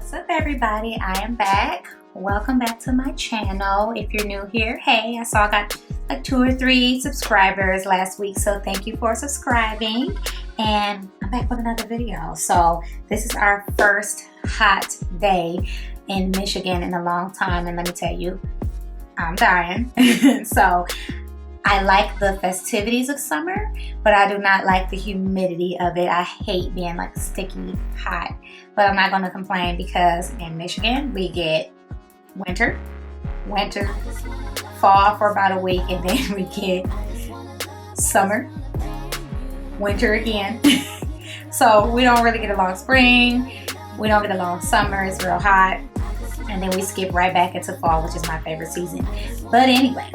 What's up, everybody? I am back. Welcome back to my channel. If you're new here, hey, I saw I got like 2 or 3 subscribers last week, so thank you for subscribing. And I'm back with another video. So this is our first hot day in Michigan in a long time, and let me tell you, I'm dying. So I like the festivities of summer, but I do not like the humidity of it. I hate being like sticky hot, but I'm not going to complain because in Michigan we get winter, fall for about a week, and then we get summer, winter again. So we don't really get a long spring, we don't get a long summer, it's real hot, and then we skip right back into fall, which is my favorite season. But anyway,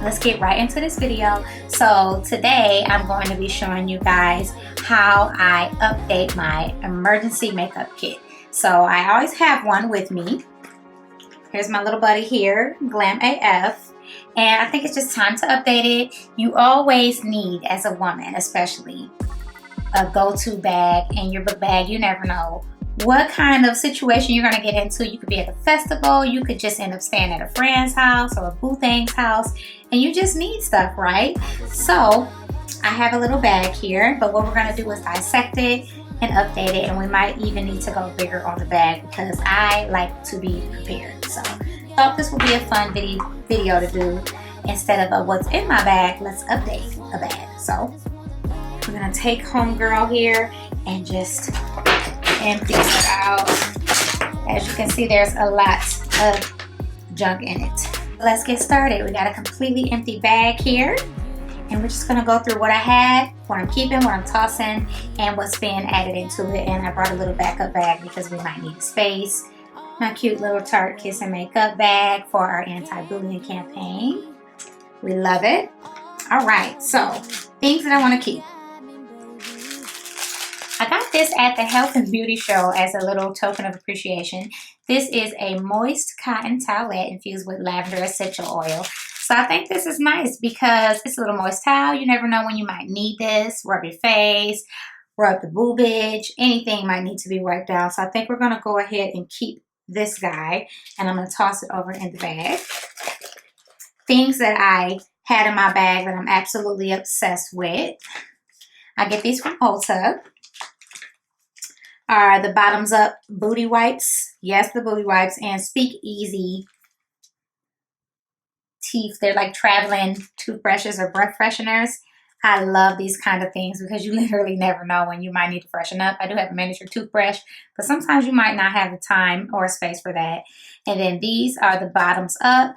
let's get right into this video. So today I'm going to be showing you guys how I update my emergency makeup kit. So I always have one with me. Here's my little buddy here, Glam AF. And I think it's just time to update it. You always need, as a woman especially, a go-to bag in your book bag. You never know what kind of situation you're going to get into. You could be at a festival, you could just end up staying at a friend's house or a boo thing's house, and you just need stuff, right? So I have a little bag here, but what we're going to do is dissect it and update it, and we might even need to go bigger on the bag because I like to be prepared. So I thought this would be a fun video to do. Instead of what's in my bag, let's update a bag. So we're going to take homegirl here and just empty it out. As you can see, there's a lot of junk in it. Let's get started. We got a completely empty bag here, and we're just gonna go through what I had, what I'm keeping, what I'm tossing, and what's being added into it. And I brought a little backup bag because we might need space. My cute little Tarte Kiss and Makeup bag for our anti-bullying campaign. We love it. All right, so things that I want to keep. I got this at the Health and Beauty Show as a little token of appreciation. This is a moist cotton towelette infused with lavender essential oil. So I think this is nice because it's a little moist towel. You never know when you might need this. Rub your face, rub the boobage, anything might need to be wiped down. So I think we're going to go ahead and keep this guy, and I'm going to toss it over in the bag. Things that I had in my bag that I'm absolutely obsessed with. I get these from Ulta. Are the bottoms up booty wipes. Yes, the booty wipes. And Speak Easy teeth. They're like traveling toothbrushes or breath fresheners. I love these kind of things because you literally never know when you might need to freshen up. I do have a miniature toothbrush, but sometimes you might not have the time or space for that. And then these are the bottoms up,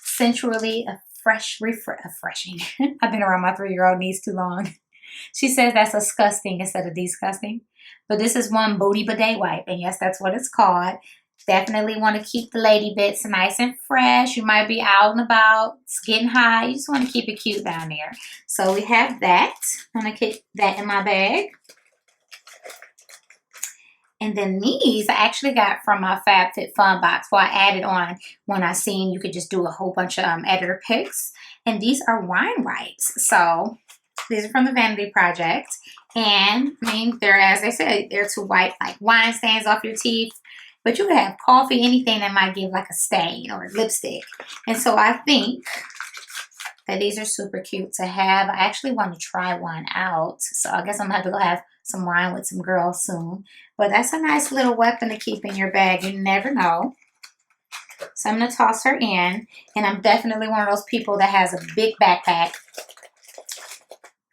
sensually refreshing. I've been around my 3-year-old niece too long. She says that's disgusting instead of disgusting. But this is one booty bidet wipe, and yes, that's what it's called. Definitely want to keep the lady bits nice and fresh. You might be out and about, it's getting hot. You just want to keep it cute down there. So we have that. I'm going to keep that in my bag. And then these I actually got from my FabFitFun box. Well, I added on when I seen you could just do a whole bunch of editor picks. And these are wine wipes. So these are from the Vanity Project. And I mean, they're, as they said, they're to wipe like wine stains off your teeth. But you could have coffee, anything that might give like a stain or lipstick. And so I think that these are super cute to have. I actually want to try one out. So I guess I'm going to have to go have some wine with some girls soon. But that's a nice little weapon to keep in your bag. You never know. So I'm going to toss her in. And I'm definitely one of those people that has a big backpack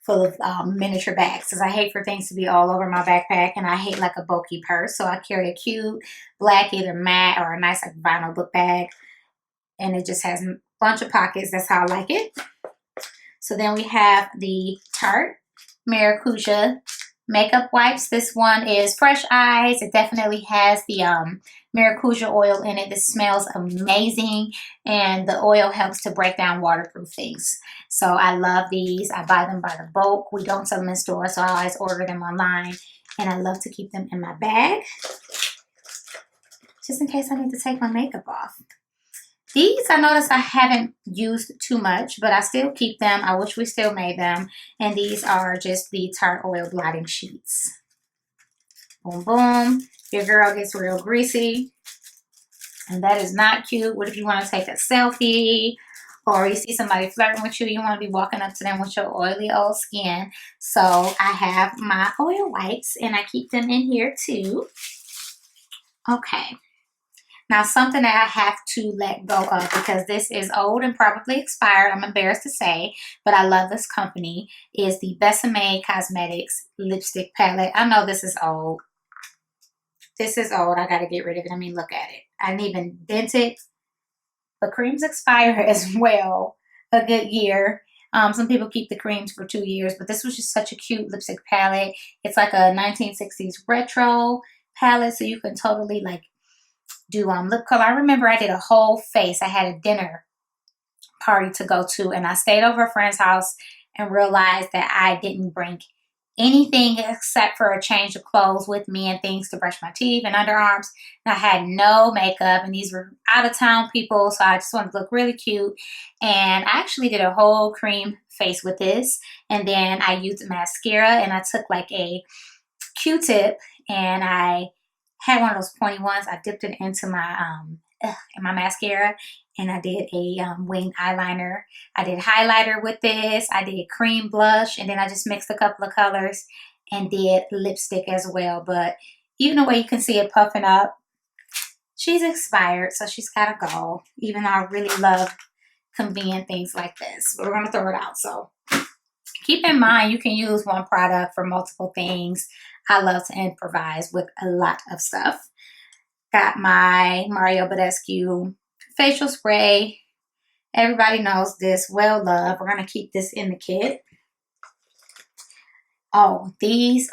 full of miniature bags, because I hate for things to be all over my backpack, and I hate like a bulky purse. So I carry a cute black either matte or a nice like vinyl book bag, and it just has a bunch of pockets. That's how I like it. So then we have the Tarte Maracuja makeup wipes. This one is Fresh Eyes. It definitely has the maracuja oil in it. This smells amazing, and the oil helps to break down waterproof things. So I love these. I buy them by the bulk. We don't sell them in stores, so I always order them online, and I love to keep them in my bag just in case I need to take my makeup off. These I noticed I haven't used too much, but I still keep them. I wish we still made them. And these are just the Tarte oil blotting sheets. Boom, boom. Your girl gets real greasy. And that is not cute. What if you want to take a selfie? Or you see somebody flirting with you, you want to be walking up to them with your oily old skin. So I have my oil wipes and I keep them in here too. Okay. Now something that I have to let go of because this is old and probably expired, I'm embarrassed to say, but I love this company, is the Besame Cosmetics lipstick palette. I know this is old. This is old. I got to get rid of it. I mean, look at it. I didn't even dent it. But creams expire as well a good year. Some people keep the creams for 2 years, but this was just such a cute lipstick palette. It's like a 1960s retro palette, so you can totally like do lip color. I remember I did a whole face. I had a dinner party to go to, and I stayed over a friend's house and realized that I didn't bring anything except for a change of clothes with me and things to brush my teeth and underarms. And I had no makeup, and these were out of town people, so I just wanted to look really cute. And I actually did a whole cream face with this, and then I used mascara, and I took like a Q-tip and I had one of those pointy ones. I dipped it into my mascara, and I did a winged eyeliner. I did highlighter with this. I did cream blush, and then I just mixed a couple of colors and did lipstick as well. But even the way you can see it puffing up, she's expired, so she's got to go. Even though I really love convenient things like this, but we're going to throw it out. So keep in mind, you can use one product for multiple things. I love to improvise with a lot of stuff. Got my Mario Badescu facial spray. Everybody knows this. Well loved. We're going to keep this in the kit. Oh, these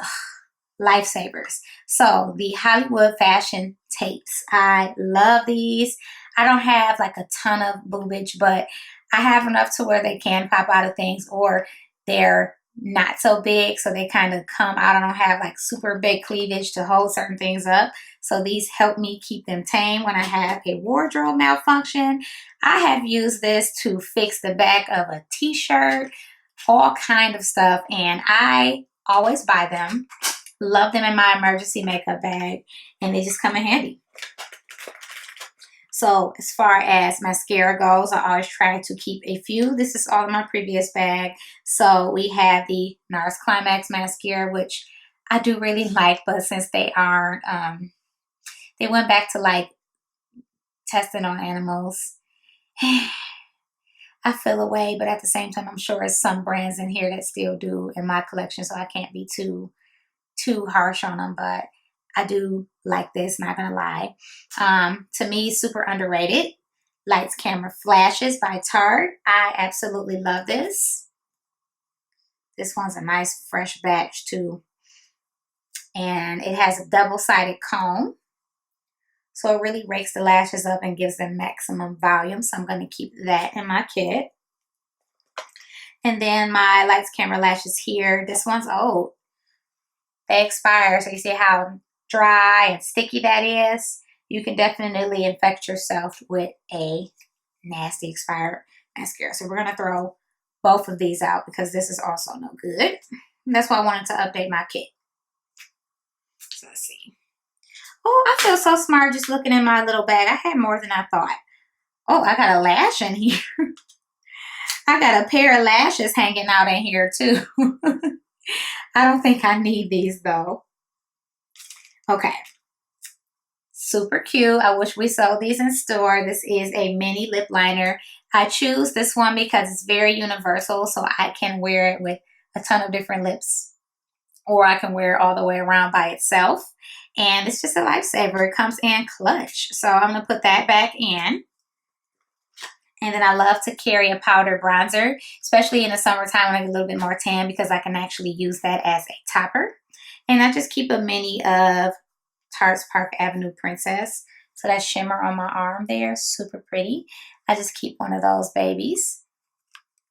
lifesavers. So the Hollywood fashion tapes. I love these. I don't have like a ton of boobage, but I have enough to where they can pop out of things, or they're not so big, so they kind of come out. I don't have like super big cleavage to hold certain things up. So these help me keep them tame when I have a wardrobe malfunction. I have used this to fix the back of a t-shirt, all kind of stuff, and I always buy them. Love them in my emergency makeup bag, and they just come in handy. So as far as mascara goes, I always try to keep a few. This is all in my previous bag. So we have the NARS Climax mascara, which I do really like, but since they aren't, they went back to like testing on animals. I feel away, but at the same time, I'm sure there's some brands in here that still do in my collection, so I can't be too harsh on them, but I do like this, not gonna lie. To me, super underrated. Lights, Camera, Flashes by Tarte. I absolutely love this. This one's a nice fresh batch too. And it has a double-sided comb. So it really rakes the lashes up and gives them maximum volume. So I'm going to keep that in my kit. And then my Lights, Camera, Lashes here. This one's old. They expire. So you see how dry and sticky that is? You can definitely infect yourself with a nasty expired mascara. So we're going to throw both of these out because this is also no good. And that's why I wanted to update my kit. So let's see. Oh, I feel so smart just looking in my little bag. I had more than I thought. Oh, I got a lash in here. I got a pair of lashes hanging out in here too. I don't think I need these though. Okay. Super cute. I wish we sold these in store. This is a mini lip liner. I choose this one because it's very universal, so I can wear it with a ton of different lips, or I can wear it all the way around by itself. And it's just a lifesaver. It comes in clutch. So I'm going to put that back in. And then I love to carry a powder bronzer, especially in the summertime when I get a little bit more tan, because I can actually use that as a topper. And I just keep a mini of Tarte's Park Avenue Princess. So that shimmer on my arm there, super pretty. I just keep one of those babies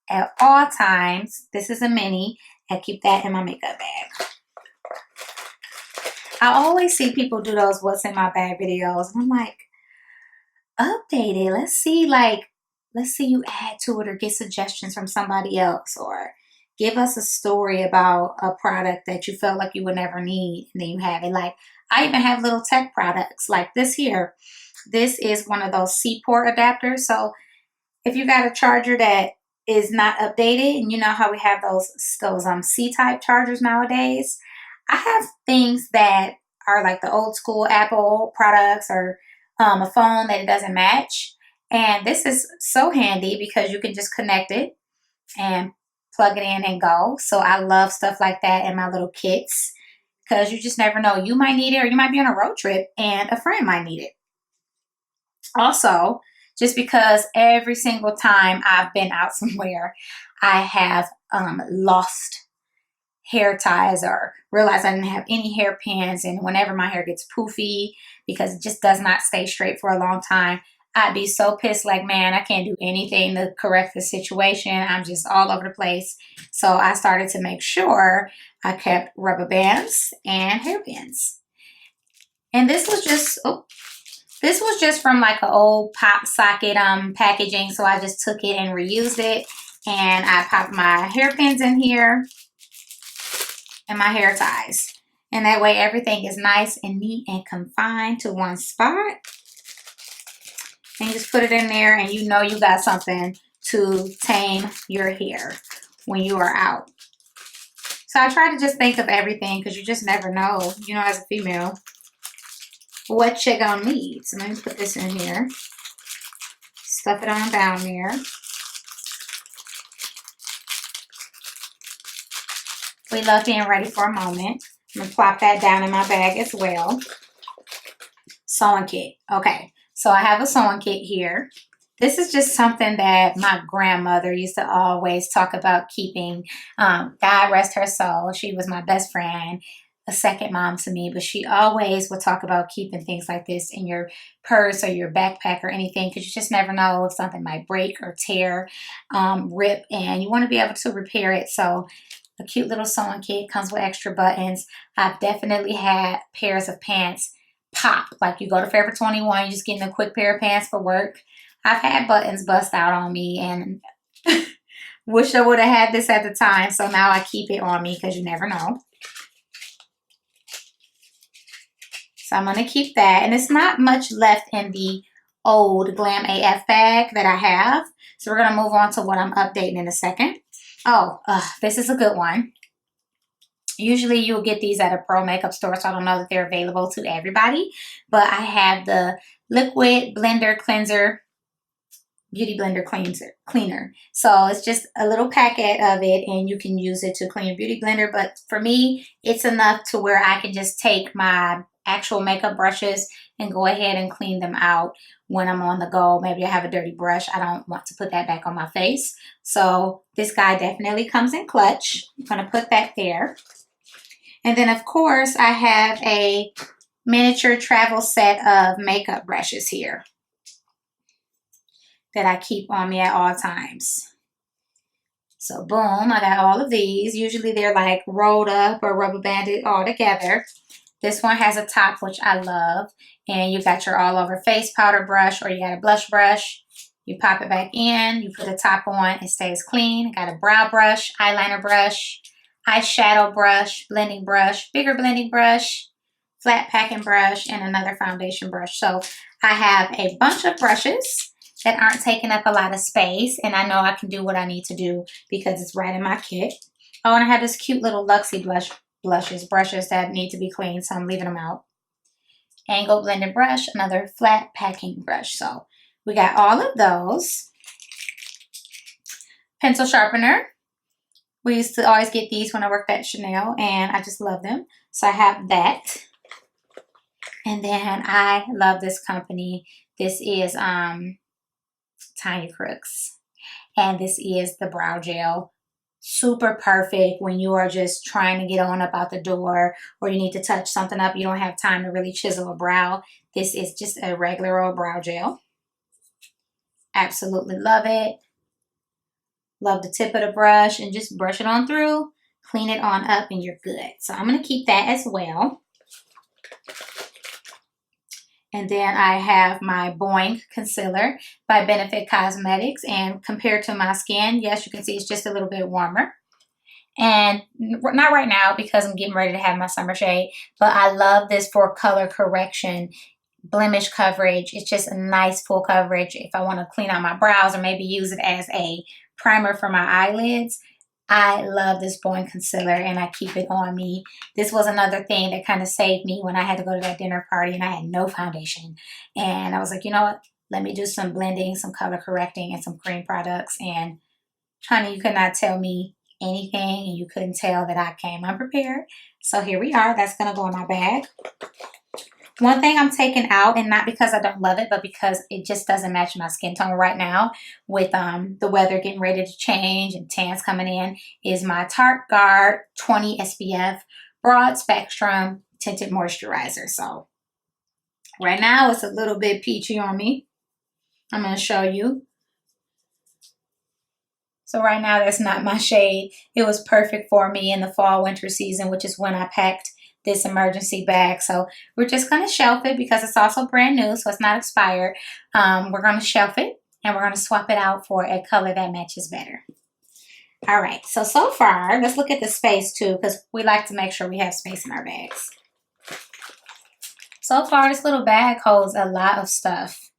at all times. This is a mini. I keep that in my makeup bag. I always see people do those what's in my bag videos, and I'm like, update it. Let's see you add to it or get suggestions from somebody else, or Give us a story about a product that you felt like you would never need, and then you have it. Like, I even have little tech products like this here. This is one of those C port adapters. So if you got a charger that is not updated, and you know how we have those C type chargers nowadays, I have things that are like the old school Apple products, or a phone that it doesn't match. And this is so handy because you can just connect it and plug it in and go. So I love stuff like that in my little kits, because you just never know. You might need it, or you might be on a road trip and a friend might need it. Also, just because every single time I've been out somewhere, I have lost hair ties or realized I didn't have any hairpins. And whenever my hair gets poofy because it just does not stay straight for a long time, I'd be so pissed, like, man, I can't do anything to correct the situation. I'm just all over the place. So I started to make sure I kept rubber bands and hairpins. And this was just from like an old pop socket packaging. So I just took it and reused it. And I popped my hairpins in here and my hair ties. And that way everything is nice and neat and confined to one spot. And you just put it in there, and you know you got something to tame your hair when you are out. So I try to just think of everything, because you just never know, you know, as a female, what you're gonna need. So let me put this in here. Stuff it on down there. We love being ready for a moment. I'm gonna plop that down in my bag as well. Sewing kit. Okay, so I have a sewing kit here. This is just something that my grandmother used to always talk about keeping. God rest her soul. She was my best friend, a second mom to me, but she always would talk about keeping things like this in your purse or your backpack or anything, because you just never know if something might break or tear, rip, and you want to be able to repair it. So a cute little sewing kit comes with extra buttons. I've definitely had pairs of pants pop. Like, you go to Forever 21, you're just getting a quick pair of pants for work. I've had buttons bust out on me, and wish I would have had this at the time. So now I keep it on me, because you never know. So I'm going to keep that. And it's not much left in the old Glam AF bag that I have. So we're going to move on to what I'm updating in a second. Oh, this is a good one. Usually you'll get these at a pro makeup store, so I don't know that they're available to everybody. But I have the Liquid Blender Cleanser, Beauty Blender Cleaner. So it's just a little packet of it, and you can use it to clean your beauty blender. But for me, it's enough to where I can just take my actual makeup brushes and go ahead and clean them out when I'm on the go. Maybe I have a dirty brush. I don't want to put that back on my face. So this guy definitely comes in clutch. I'm going to put that there. And then, of course, I have a miniature travel set of makeup brushes here that I keep on me at all times. So boom, I got all of these. Usually they're like rolled up or rubber banded all together. This one has a top, which I love. And you got your all over face powder brush, or you got a blush brush. You pop it back in, you put the top on, it stays clean. Got a brow brush, eyeliner brush, eyeshadow brush, blending brush, bigger blending brush, flat packing brush, and another foundation brush. So I have a bunch of brushes that aren't taking up a lot of space, and I know I can do what I need to do because it's right in my kit. Oh, and I have this cute little Luxie brushes that need to be cleaned, so I'm leaving them out. Angled blending brush, another flat packing brush. So we got all of those. Pencil sharpener. We used to always get these when I worked at Chanel, and I just love them. So I have that. And then I love this company. This is Tiny Crooks. And this is the brow gel. Super perfect when you are just trying to get on up out the door, or you need to touch something up. You don't have time to really chisel a brow. This is just a regular old brow gel. Absolutely love it. Love the tip of the brush, and just brush it on through, clean it on up, and you're good. So I'm going to keep that as well. And then I have my Boing Concealer by Benefit Cosmetics. And compared to my skin, yes, you can see it's just a little bit warmer. And not right now because I'm getting ready to have my summer shade, but I love this for color correction, blemish coverage. It's just a nice full coverage if I want to clean out my brows or maybe use it as a primer for my eyelids. I love this Bond concealer and I keep it on me. This was another thing that kind of saved me when I had to go to that dinner party and I had no foundation. And I was like, you know what? Let me do some blending, some color correcting, and some cream products. And honey, you could not tell me anything and you couldn't tell that I came unprepared. So here we are. That's going to go in my bag. One thing I'm taking out, and not because I don't love it, but because it just doesn't match my skin tone right now with the weather getting ready to change and tans coming in, is my Tarte Guard 20 SPF Broad Spectrum Tinted Moisturizer. So right now it's a little bit peachy on me. I'm going to show you. So right now that's not my shade. It was perfect for me in the fall winter season, which is when I packed this emergency bag. So we're just going to shelf it because it's also brand new, so it's not expired. We're going to shelf it and we're going to swap it out for a color that matches better. All right, so far, let's look at the space too, because we like to make sure we have space in our bags. So far, this little bag holds a lot of stuff.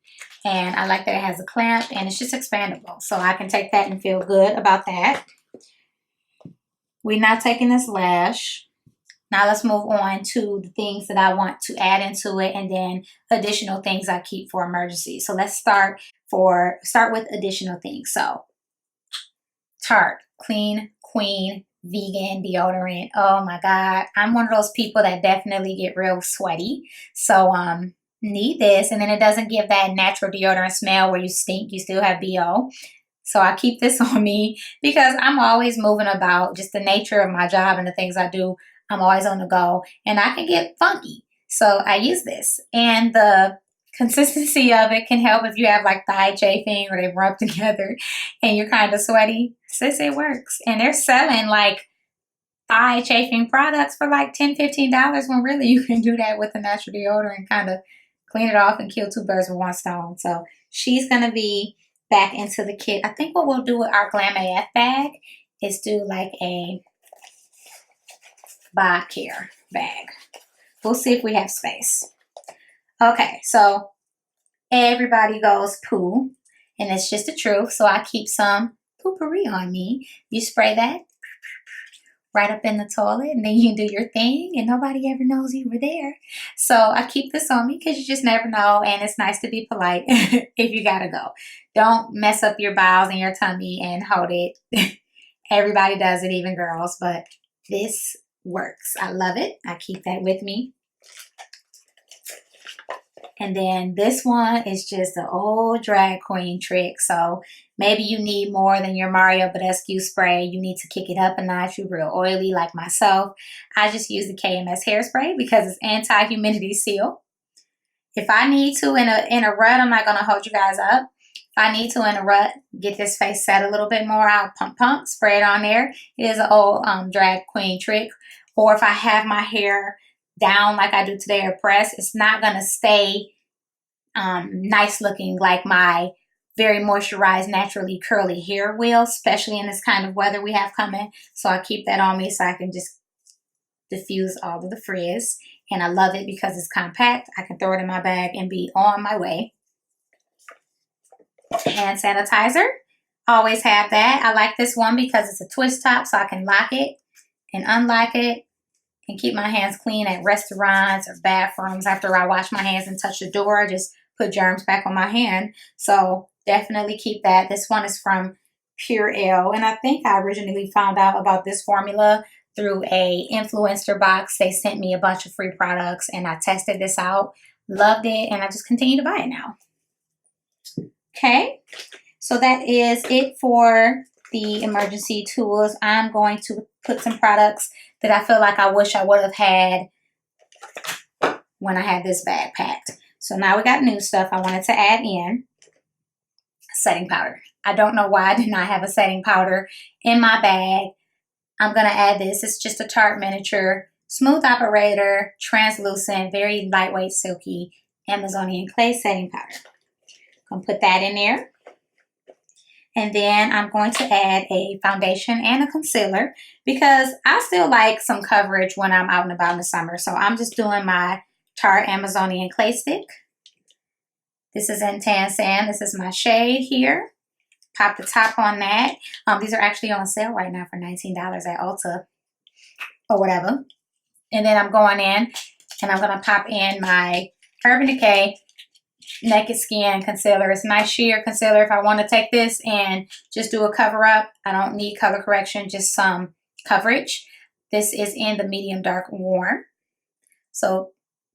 And I like that it has a clamp and it's just expandable. So I can take that and feel good about that. We're not taking this lash. Now let's move on to the things that I want to add into it and then additional things I keep for emergencies. So let's start with additional things. So Tarte Clean Queen Vegan Deodorant. Oh my God. I'm one of those people that definitely get real sweaty. So need this, and then it doesn't give that natural deodorant smell where you stink, you still have BO. So I keep this on me because I'm always moving about, just the nature of my job and the things I do. I'm always on the go and I can get funky. So I use this, and the consistency of it can help if you have like thigh chafing or they rub together and you're kind of sweaty. Sis, it works. And they're selling like thigh chafing products for like $10, $15 when really you can do that with a natural deodorant and kind of clean it off and kill two birds with one stone. So she's going to be back into the kit. I think what we'll do with our Glam AF bag is do like a body care bag. We'll see if we have space. Okay, so everybody goes poo, and it's just the truth. So I keep some poopery on me. You spray that right up in the toilet, and then you do your thing, and nobody ever knows you were there. So I keep this on me because you just never know, and it's nice to be polite if you gotta go. Don't mess up your bowels and your tummy and hold it. Everybody does it, even girls, but this works. I love it. I keep that with me. And then this one is just an old drag queen trick. So maybe you need more than your Mario Badescu spray. You need to kick it up a notch. You're real oily like myself. I just use the KMS hairspray because it's anti-humidity seal. If I need to in a rut, I'm not going to hold you guys up. If I need to in a rut, get this face set a little bit more, I'll pump, spray it on there. It is an old drag queen trick. Or if I have my hair down like I do today or pressed, it's not going to stay nice looking like my very moisturized, naturally curly hair will, especially in this kind of weather we have coming. So I keep that on me so I can just diffuse all of the frizz. And I love it because it's compact. I can throw it in my bag and be on my way. Hand sanitizer. Always have that. I like this one because it's a twist top, so I can lock it and unlock it and keep my hands clean at restaurants or bathrooms. After I wash my hands and touch the door, I just put germs back on my hand. So definitely keep that. This one is from Pure Ale, and I think I originally found out about this formula through a influencer box. They sent me a bunch of free products and I tested this out, loved it, and I just continue to buy it now. Okay, so that is it for the emergency tools. I'm going to put some products that I feel like I wish I would have had when I had this bag packed. So now we got new stuff I wanted to add in. Setting powder. I don't know why I did not have a setting powder in my bag. I'm going to add this. It's just a Tarte miniature, smooth operator, translucent, very lightweight, silky Amazonian clay setting powder. I'm going to put that in there. And then I'm going to add a foundation and a concealer because I still like some coverage when I'm out and about in the summer. So I'm just doing my Tarte Amazonian Clay Stick. This is in Tan Sand. This is my shade here. Pop the top on that. These are actually on sale right now for $19 at Ulta or whatever. And then I'm going in and I'm going to pop in my Urban Decay Naked Skin Concealer. It's nice sheer concealer. If I want to take this and just do a cover up, I don't need color correction, just some coverage. This is in the medium dark warm. So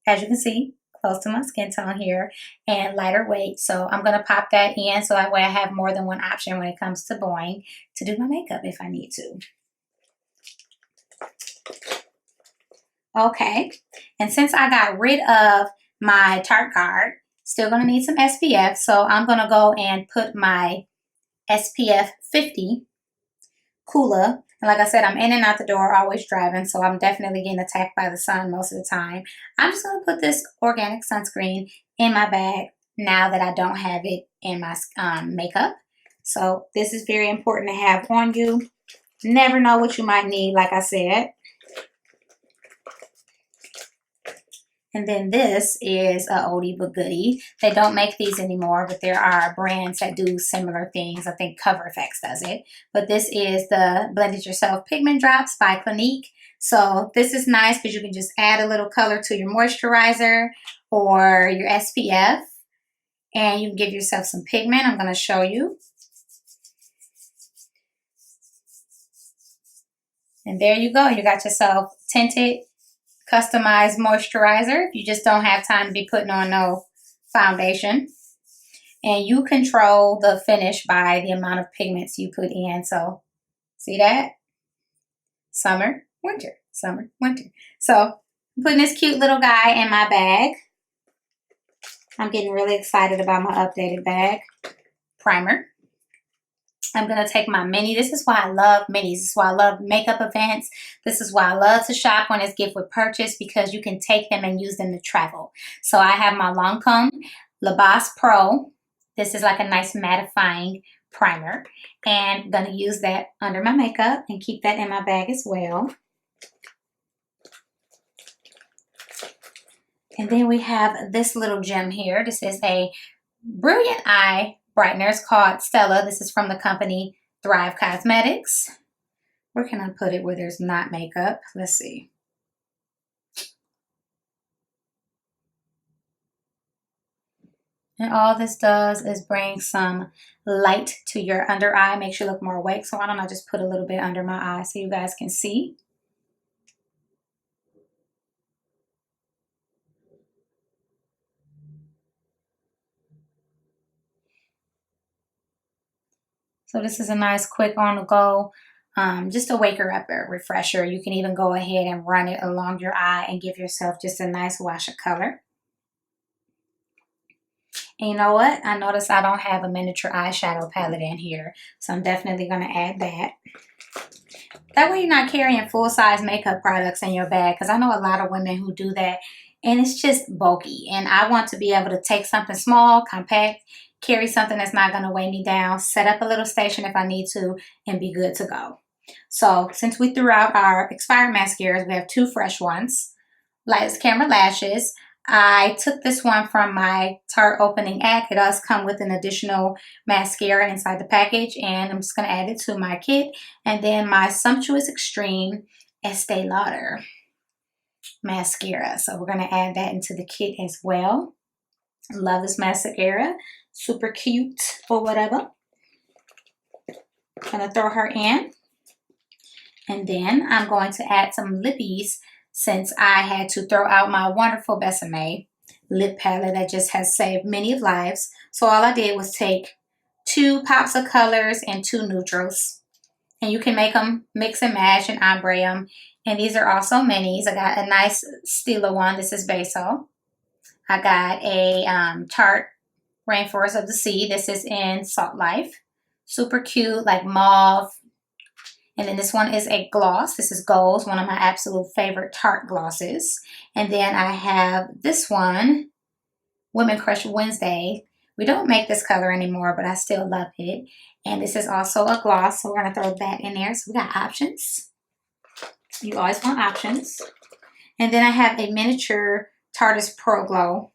as you can see, close to my skin tone here and lighter weight. So I'm going to pop that in so that way I have more than one option when it comes to buying to do my makeup if I need to. Okay, and since I got rid of my Tarte Guard, still going to need some SPF, so I'm going to go and put my SPF 50 Cooler. And like I said, I'm in and out the door, always driving, so I'm definitely getting attacked by the sun most of the time. I'm just going to put this organic sunscreen in my bag now that I don't have it in my makeup. So this is very important to have on you. Never know what you might need, like I said. And then this is a oldie but goodie. They don't make these anymore, but there are brands that do similar things. I think Cover FX does it. But this is the Blend It Yourself Pigment Drops by Clinique. So this is nice because you can just add a little color to your moisturizer or your SPF. And you can give yourself some pigment. I'm going to show you. And there you go. You got yourself tinted customized moisturizer if you just don't have time to be putting on no foundation. And you control the finish by the amount of pigments you put in. So see that? Summer, winter, summer, winter. So I'm putting this cute little guy in my bag. I'm getting really excited about my updated bag. Primer. I'm going to take my mini. This is why I love minis. This is why I love makeup events. This is why I love to shop when it's gift with purchase, because you can take them and use them to travel. So I have my Lancome La Base Pro. This is like a nice mattifying primer. And I'm going to use that under my makeup and keep that in my bag as well. And then we have this little gem here. This is a Brilliant Eye brightener. It's called Stella. This is from the company Thrive Cosmetics. Where can I put it where there's not makeup? Let's see. And all this does is bring some light to your under eye, makes you look more awake. So why don't I just put a little bit under my eye so you guys can see. So this is a nice quick on the go, just a waker up, a refresher. You can even go ahead and run it along your eye and give yourself just a nice wash of color. And you know what? I noticed I don't have a miniature eyeshadow palette in here, so I'm definitely going to add that. That way you're not carrying full-size makeup products in your bag, because I know a lot of women who do that, and it's just bulky. And I want to be able to take something small, compact, carry something that's not going to weigh me down, set up a little station if I need to, and be good to go. So since we threw out our expired mascaras, we have 2 fresh ones. Lights Camera Lashes. I took this one from my Tarte opening act. It does come with an additional mascara inside the package, and I'm just going to add it to my kit. And then my Sumptuous Extreme Estee Lauder mascara. So we're going to add that into the kit as well. Love this mascara. Super cute or whatever. Gonna throw her in. And then I'm going to add some lippies, since I had to throw out my wonderful Besame lip palette that just has saved many lives. So all I did was take 2 pops of colors and 2 neutrals. And you can make them mix and match and ombre them. And these are also minis. I got a nice Stila one. This is Basil. I got a Tarte Rainforest of the Sea. This is in Salt Life. Super cute, like mauve. And then this one is a gloss. This is Gold, one of my absolute favorite Tarte glosses. And then I have this one, Women Crush Wednesday, We don't make this color anymore, but I still love it. And this is also a gloss, so we're going to throw that in there. So we got options. You always want options. And then I have a miniature Tarte's Pro Glow.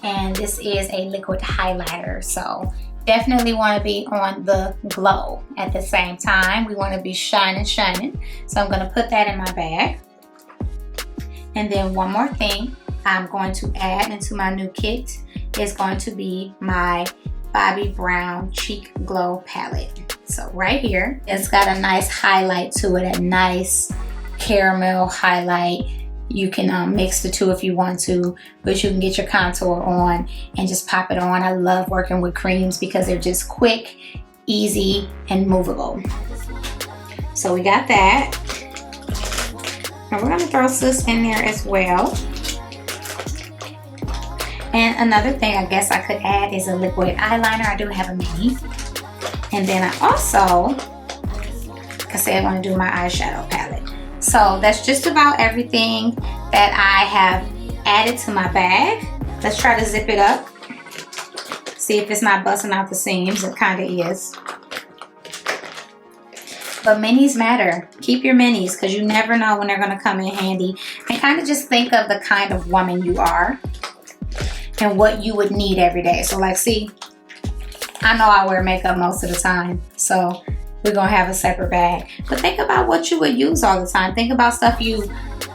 And this is a liquid highlighter. So definitely want to be on the glow at the same time. We want to be shining. So I'm going to put that in my bag. And then one more thing I'm going to add into my new kit is going to be my Bobbi Brown Cheek Glow palette. So right here, it's got a nice highlight to it, a nice caramel highlight. You can mix the two if you want to, but you can get your contour on and just pop it on. I love working with creams because they're just quick, easy, and movable. So we got that. And we're gonna throw this in there as well. And another thing I guess I could add is a liquid eyeliner. I do have a mini. And then I also, like I said, I want to do my eyeshadow palette. So that's just about everything that I have added to my bag. Let's try to zip it up. See if it's not busting out the seams. It kind of is. But minis matter. Keep your minis because you never know when they're going to come in handy. And kind of just think of the kind of woman you are and what you would need every day. So like, see, I know I wear makeup most of the time, so we're gonna have a separate bag. But think about what you would use all the time. Think about stuff you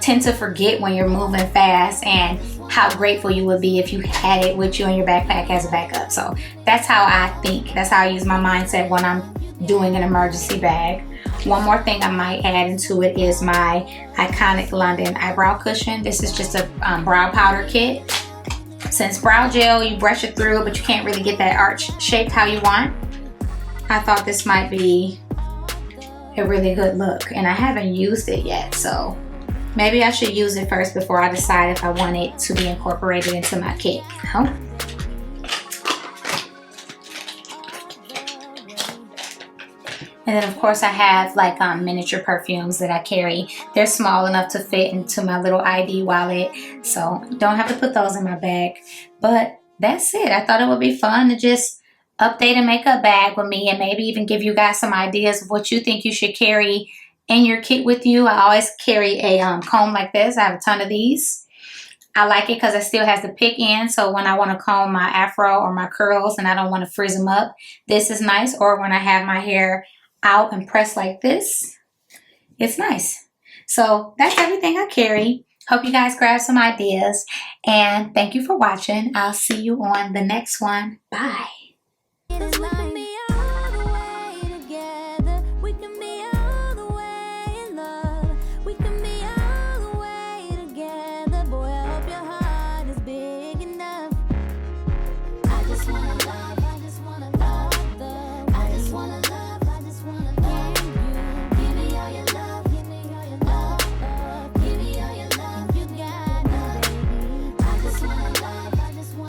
tend to forget when you're moving fast and how grateful you would be if you had it with you in your backpack as a backup. So that's how I think. That's how I use my mindset when I'm doing an emergency bag. One more thing I might add into it is my Iconic London eyebrow cushion. This is just a brow powder kit. Since brow gel, you brush it through, but you can't really get that arch shaped how you want. I thought this might be a really good look, and I haven't used it yet, so maybe I should use it first before I decide if I want it to be incorporated into my kit. And then of course I have like miniature perfumes that I carry. They're small enough to fit into my little ID wallet, so don't have to put those in my bag. But that's it. I thought it would be fun to just update a makeup bag with me and maybe even give you guys some ideas of what you think you should carry in your kit with you. I always carry a comb like this. I have a ton of these. I like it because it still has the pick end, so when I want to comb my afro or my curls and I don't want to frizz them up, this is nice. Or when I have my hair out and pressed like this, it's nice. So that's everything I carry. Hope you guys grab some ideas, and thank you for watching. I'll see you on the next one. Bye.